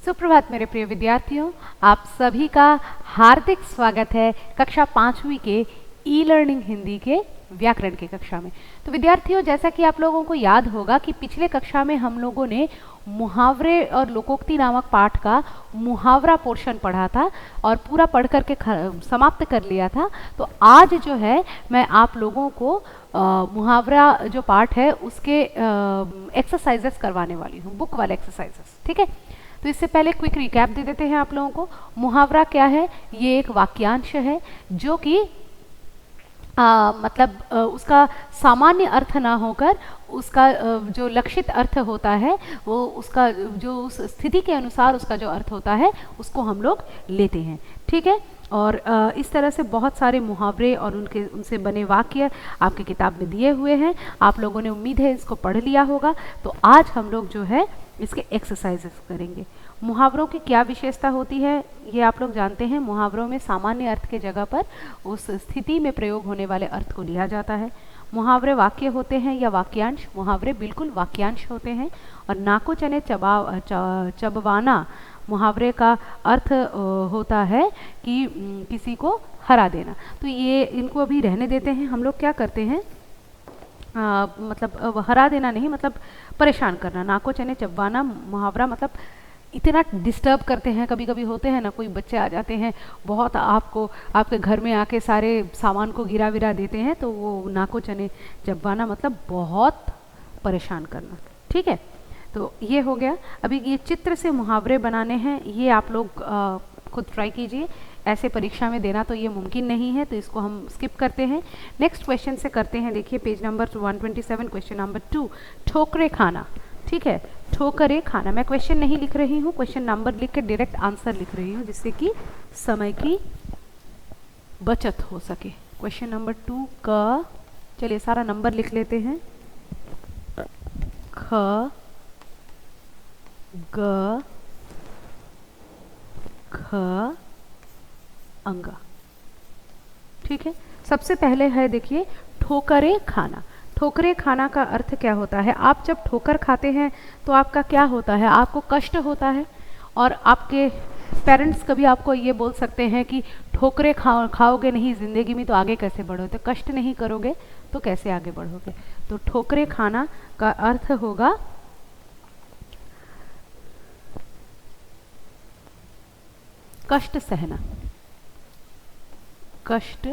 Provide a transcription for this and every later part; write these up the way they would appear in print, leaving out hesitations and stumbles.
सुप्रभात मेरे प्रिय विद्यार्थियों, आप सभी का हार्दिक स्वागत है कक्षा 5वीं के ई लर्निंग हिंदी के व्याकरण की कक्षा में। तो विद्यार्थियों, जैसा कि आप लोगों को याद होगा कि पिछले कक्षा में हम लोगों ने मुहावरे और लोकोक्ति नामक पाठ का मुहावरा पोर्शन पढ़ा था और पूरा पढ़ करके समाप्त कर लिया था। तो आज जो है मैं आप लोगों को मुहावरा जो पाठ है उसके एक्सरसाइजेस करवाने वाली हूँ, बुक वाले एक्सरसाइजेस। ठीक है, तो इससे पहले क्विक रिकैप दे देते हैं आप लोगों को। मुहावरा क्या है? ये एक वाक्यांश है जो कि उसका सामान्य अर्थ ना होकर उसका जो लक्षित अर्थ होता है वो उसका जो उस स्थिति के अनुसार उसका जो अर्थ होता है उसको हम लोग लेते हैं। ठीक है, और इस तरह से बहुत सारे मुहावरे और उनसे बने वाक्य आपकी किताब में दिए हुए हैं। आप लोगों ने उम्मीद है इसको पढ़ लिया होगा। तो आज हम लोग जो है इसके एक्सरसाइजेस करेंगे। मुहावरों की क्या विशेषता होती है ये आप लोग जानते हैं। मुहावरों में सामान्य अर्थ के जगह पर उस स्थिति में प्रयोग होने वाले अर्थ को लिया जाता है। मुहावरे वाक्य होते हैं या वाक्यांश? मुहावरे बिल्कुल वाक्यांश होते हैं। और नाको चने चबवाना मुहावरे का अर्थ होता है कि किसी को हरा देना। तो ये इनको अभी रहने देते हैं। हम लोग क्या करते हैं, हरा देना नहीं, मतलब परेशान करना। नाको चने चबवाना मुहावरा मतलब इतना डिस्टर्ब करते हैं। कभी कभी होते हैं ना, कोई बच्चे आ जाते हैं बहुत, आपको आपके घर में आके सारे सामान को गिरा विरा देते हैं, तो वो नाको चने चबवाना मतलब बहुत परेशान करना। ठीक है, तो ये हो गया। अभी ये चित्र से मुहावरे बनाने हैं, ये आप लोग खुद ट्राई कीजिए। ऐसे परीक्षा में देना तो ये मुमकिन नहीं है, तो इसको हम स्किप करते हैं। नेक्स्ट क्वेश्चन से करते हैं। देखिए पेज नंबर 127, क्वेश्चन नंबर 2, ठोकरे खाना। ठीक है, ठोकरे खाना। मैं क्वेश्चन नहीं लिख रही हूँ, क्वेश्चन नंबर लिख के डायरेक्ट आंसर लिख रही हूँ जिससे कि समय की बचत हो सके। क्वेश्चन नंबर 2 का, चलिए सारा नंबर लिख लेते हैं। ख ग ख अंगा। ठीक है, सबसे पहले है देखिए ठोकरे खाना। ठोकरे खाना का अर्थ क्या होता है? आप जब ठोकर खाते हैं तो आपका क्या होता है? आपको कष्ट होता है। और आपके पेरेंट्स कभी आपको ये बोल सकते हैं कि ठोकरे खाओगे नहीं ज़िंदगी में तो आगे कैसे बढ़ोगे, तो कष्ट नहीं करोगे तो कैसे आगे बढ़ोगे। तो ठोकरे खाना का अर्थ होगा कष्ट सहना। कष्ट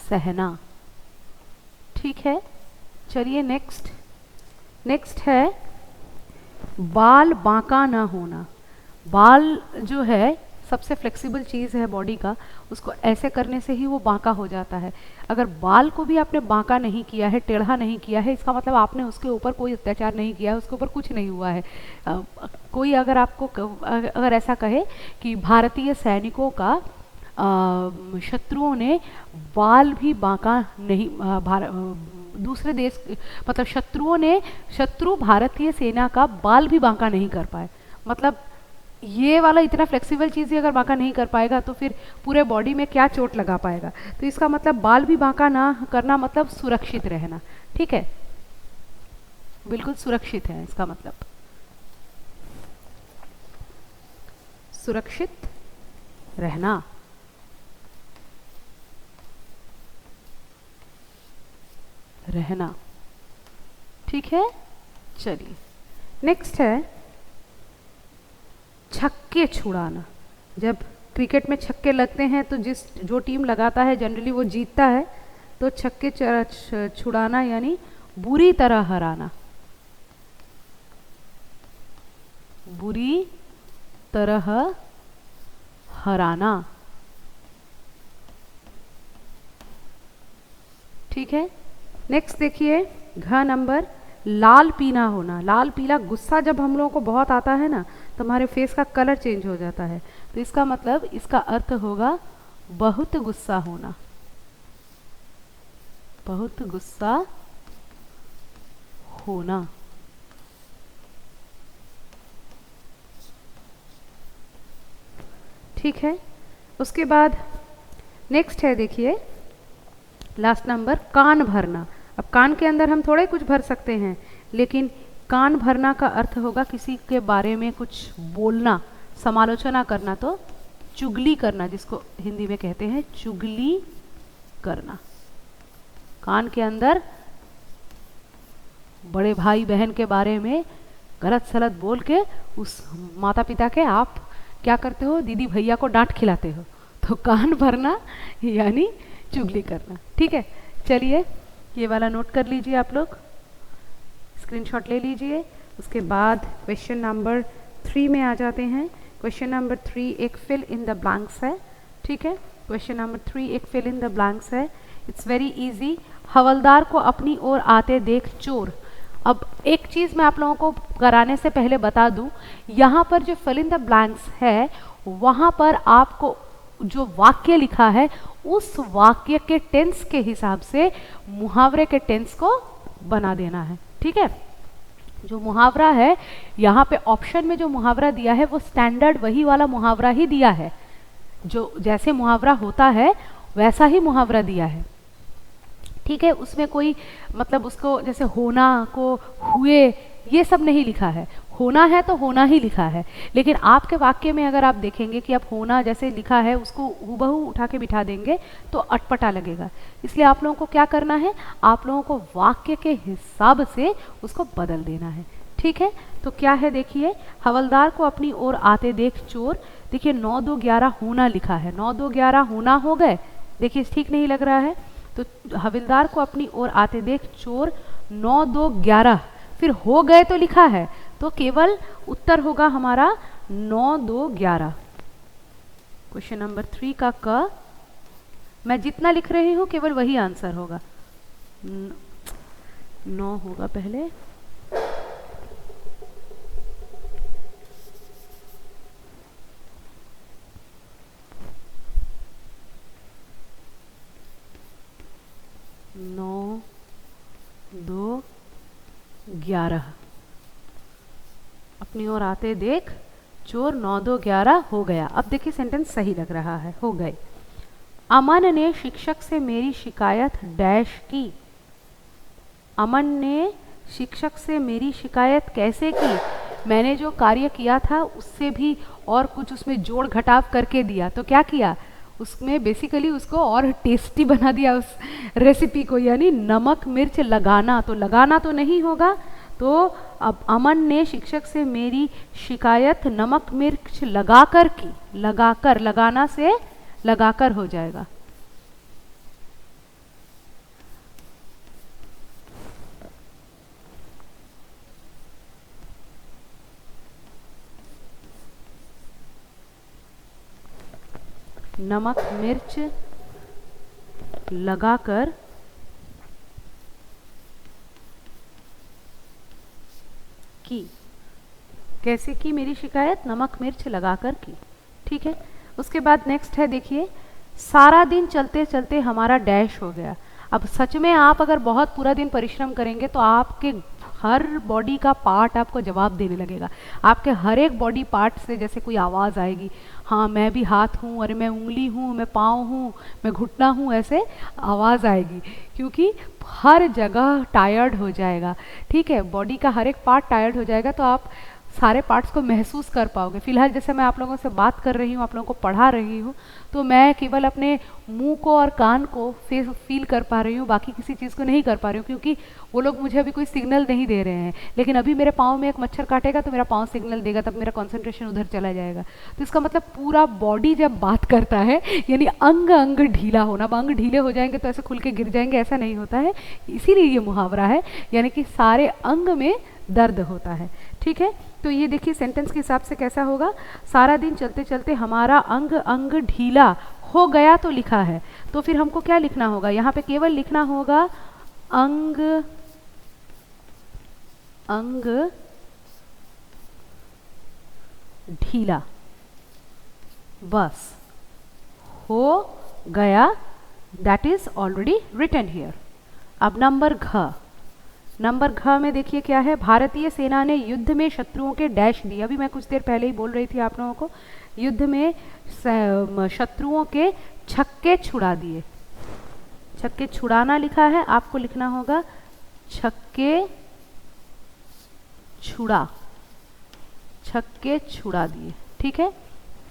सहना। ठीक है, चलिए नेक्स्ट है बाल बांका ना होना। बाल जो है सबसे फ्लेक्सिबल चीज़ है बॉडी का, उसको ऐसे करने से ही वो बांका हो जाता है। अगर बाल को भी आपने बांका नहीं किया है, टेढ़ा नहीं किया है, इसका मतलब आपने उसके ऊपर कोई अत्याचार नहीं किया है, उसके ऊपर कुछ नहीं हुआ है। कोई अगर आपको अगर ऐसा कहे कि भारतीय सैनिकों का शत्रुओं ने बाल भी बांका नहीं, दूसरे देश मतलब शत्रु भारतीय सेना का बाल भी बांका नहीं कर पाए। मतलब ये वाला इतना फ्लेक्सिबल चीज़ ही अगर बांका नहीं कर पाएगा तो फिर पूरे बॉडी में क्या चोट लगा पाएगा। तो इसका मतलब बाल भी बांका ना करना मतलब सुरक्षित रहना। ठीक है, बिल्कुल सुरक्षित है, इसका मतलब सुरक्षित रहना। रहना। ठीक है, चलिए नेक्स्ट है छक्के छुड़ाना। जब क्रिकेट में छक्के लगते हैं तो जो टीम लगाता है जनरली वो जीतता है। तो छक्के छुड़ाना यानी बुरी तरह हराना। बुरी तरह हराना। ठीक है, नेक्स्ट देखिए घ नंबर, लाल पीला होना। लाल पीला गुस्सा जब हम लोगों को बहुत आता है ना तो हमारे फेस का कलर चेंज हो जाता है। तो इसका मतलब इसका अर्थ होगा बहुत गुस्सा होना। बहुत गुस्सा होना। ठीक है, उसके बाद नेक्स्ट है देखिए लास्ट नंबर, कान भरना। अब कान के अंदर हम थोड़े कुछ भर सकते हैं, लेकिन कान भरना का अर्थ होगा किसी के बारे में कुछ बोलना, समालोचना करना, तो चुगली करना, जिसको हिंदी में कहते हैं चुगली करना। कान के अंदर बड़े भाई बहन के बारे में गलत सलत बोल के उस माता पिता के आप क्या करते हो, दीदी भैया को डांट खिलाते हो, तो कान भरना यानी चुगली करना। ठीक है, चलिए ये वाला नोट कर लीजिए, आप लोग स्क्रीनशॉट ले लीजिए। उसके बाद क्वेश्चन नंबर 3 में आ जाते हैं। क्वेश्चन नंबर 3 एक फिल इन द ब्लैंक्स है। ठीक है, क्वेश्चन नंबर 3 एक फिल इन द ब्लैंक्स है। It's very easy. हवलदार को अपनी ओर आते देख चोर। अब एक चीज़ मैं आप लोगों को कराने से पहले बता दूं, यहाँ पर जो फिल इन द ब्लैंक्स है वहाँ पर आपको जो वाक्य लिखा है उस वाक्य के टेंस के हिसाब से मुहावरे के टेंस को बना देना है। ठीक है, जो मुहावरा है यहाँ पे ऑप्शन में जो मुहावरा दिया है वो स्टैंडर्ड वही वाला मुहावरा ही दिया है, जो जैसे मुहावरा होता है वैसा ही मुहावरा दिया है। ठीक है, उसमें कोई मतलब उसको जैसे होना को हुए ये सब नहीं लिखा है, होना है तो होना ही लिखा है। लेकिन आपके वाक्य में अगर आप देखेंगे कि आप होना जैसे लिखा है उसको हूबहू उठा के बिठा देंगे तो अटपटा लगेगा। इसलिए आप लोगों को क्या करना है, आप लोगों को वाक्य के हिसाब से उसको बदल देना है। ठीक है, तो क्या है देखिए, हवलदार को अपनी ओर आते देख चोर। देखिए 9 2 11 होना लिखा है, 9 2 11 होना हो गए, देखिए ठीक नहीं लग रहा है। तो हवलदार को अपनी ओर आते देख चोर 9 2 11, फिर हो गए तो लिखा है, तो केवल उत्तर होगा हमारा 9 2 11। क्वेश्चन नंबर 3 का क मैं जितना लिख रही हूं केवल वही आंसर होगा। 9 होगा पहले, नौ 2 11 अपनी ओर आते देख चोर 9 2 11 हो गया। अब देखिए सेंटेंस सही लग रहा है, हो गए। अमन ने शिक्षक से मेरी शिकायत डैश की। अमन ने शिक्षक से मेरी शिकायत कैसे की, मैंने जो कार्य किया था उससे भी और कुछ उसमें जोड़ घटाव करके दिया। तो क्या किया, उसमें बेसिकली उसको और टेस्टी बना दिया उस रेसिपी को, यानी नमक मिर्च लगाना। तो लगाना तो नहीं होगा, तो अब अमन ने शिक्षक से मेरी शिकायत नमक मिर्च लगाकर की। लगाकर, लगाना से लगाकर हो जाएगा। नमक मिर्च लगाकर की। कैसे की मेरी शिकायत, नमक मिर्च लगाकर की। ठीक है, उसके बाद नेक्स्ट है देखिए, सारा दिन चलते चलते हमारा डैश हो गया। अब सच में आप अगर बहुत पूरा दिन परिश्रम करेंगे तो आपके हर बॉडी का पार्ट आपको जवाब देने लगेगा। आपके हर एक बॉडी पार्ट से जैसे कोई आवाज़ आएगी, हाँ मैं भी हाथ हूँ, अरे मैं उंगली हूँ, मैं पाँव हूँ, मैं घुटना हूँ, ऐसे आवाज़ आएगी, क्योंकि हर जगह टायर्ड हो जाएगा। ठीक है, बॉडी का हर एक पार्ट टायर्ड हो जाएगा तो आप सारे पार्ट्स को महसूस कर पाओगे। फिलहाल जैसे मैं आप लोगों से बात कर रही हूँ, आप लोगों को पढ़ा रही हूँ, तो मैं केवल अपने मुंह को और कान को फील कर पा रही हूँ, बाकी किसी चीज़ को नहीं कर पा रही हूँ, क्योंकि वो लोग मुझे अभी कोई सिग्नल नहीं दे रहे हैं। लेकिन अभी मेरे पाँव में एक मच्छर काटेगा तो मेरा पाँव सिग्नल देगा, तब मेरा कॉन्सेंट्रेशन उधर चला जाएगा। तो इसका मतलब पूरा बॉडी जब बात करता है यानी अंग अंग ढीला होना। अब अंग ढीले हो जाएंगे तो ऐसे खुल के गिर जाएंगे, ऐसा नहीं होता है, इसीलिए ये मुहावरा है, यानी कि सारे अंग में दर्द होता है। ठीक है, तो ये देखिए सेंटेंस के हिसाब से कैसा होगा, सारा दिन चलते चलते हमारा अंग अंग ढीला हो गया तो लिखा है, तो फिर हमको क्या लिखना होगा, यहाँ पे केवल लिखना होगा अंग अंग ढीला, बस हो गया, that is already written here. अब नंबर घ, नंबर घ में देखिए क्या है, भारतीय सेना ने युद्ध में शत्रुओं के डैश दिए। अभी मैं कुछ देर पहले ही बोल रही थी आप लोगों को, युद्ध में शत्रुओं के छक्के छुड़ा दिए। छक्के छुड़ाना लिखा है, आपको लिखना होगा छक्के छुड़ा, छक्के छुड़ा दिए, ठीक है,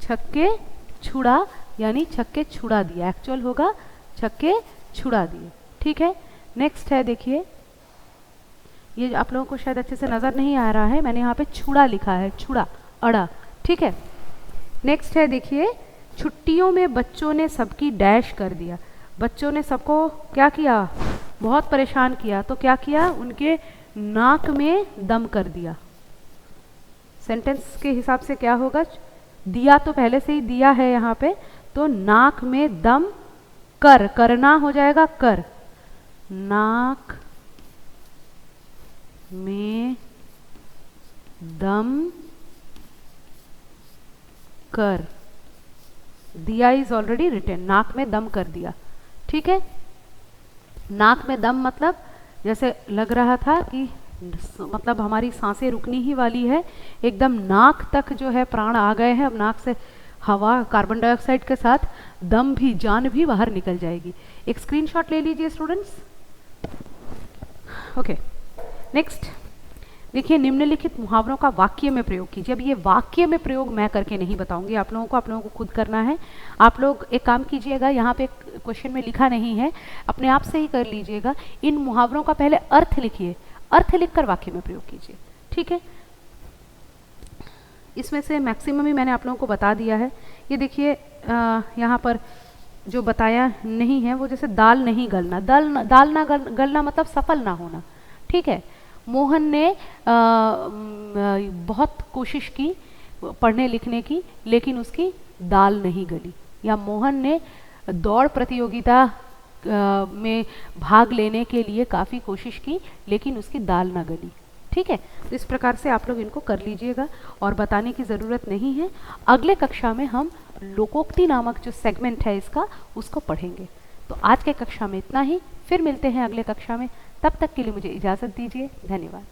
छक्के छुड़ा यानी छक्के छुड़ा दिया, एक्चुअल होगा छक्के छुड़ा दिए, ठीक है। नेक्स्ट है, देखिए ये आप लोगों को शायद अच्छे से नज़र नहीं आ रहा है, मैंने यहाँ पे छुड़ा लिखा है, छुड़ा अड़ा, ठीक है। नेक्स्ट है, देखिए छुट्टियों में बच्चों ने सबकी डैश कर दिया, बच्चों ने सबको क्या किया, बहुत परेशान किया, तो क्या किया, उनके नाक में दम कर दिया। सेंटेंस के हिसाब से क्या होगा, दिया तो पहले से ही दिया है यहाँ पे, तो नाक में दम कर, करना हो जाएगा कर, नाक में दम कर दिया इज ऑलरेडी रिटन, नाक में दम कर दिया, ठीक है। नाक में दम मतलब जैसे लग रहा था कि मतलब हमारी सांसें रुकनी ही वाली है, एकदम नाक तक जो है प्राण आ गए हैं, अब नाक से हवा कार्बन डाइऑक्साइड के साथ दम भी, जान भी बाहर निकल जाएगी। एक स्क्रीनशॉट ले लीजिए स्टूडेंट्स। ओके, नेक्स्ट देखिए निम्नलिखित मुहावरों का वाक्य में प्रयोग कीजिए। अब ये वाक्य में प्रयोग मैं करके नहीं बताऊंगी आप लोगों को खुद करना है। आप लोग एक काम कीजिएगा, यहाँ पे क्वेश्चन में लिखा नहीं है, अपने आप से ही कर लीजिएगा। इन मुहावरों का पहले अर्थ लिखिए, अर्थ लिखकर वाक्य में प्रयोग कीजिए, ठीक है। इसमें से मैक्सिमम ही मैंने आप लोगों को बता दिया है। ये देखिए यहाँ पर जो बताया नहीं है वो, जैसे दाल नहीं गलना, दाल ना गलना मतलब सफल ना होना, ठीक है। मोहन ने बहुत कोशिश की पढ़ने लिखने की, लेकिन उसकी दाल नहीं गली, या मोहन ने दौड़ प्रतियोगिता में भाग लेने के लिए काफ़ी कोशिश की लेकिन उसकी दाल ना गली, ठीक है। तो इस प्रकार से आप लोग इनको कर लीजिएगा और बताने की ज़रूरत नहीं है। अगले कक्षा में हम लोकोक्ति नामक जो सेगमेंट है इसका, उसको पढ़ेंगे। तो आज के कक्षा में इतना ही, फिर मिलते हैं अगले कक्षा में। तब तक के लिए मुझे इजाज़त दीजिए, धन्यवाद।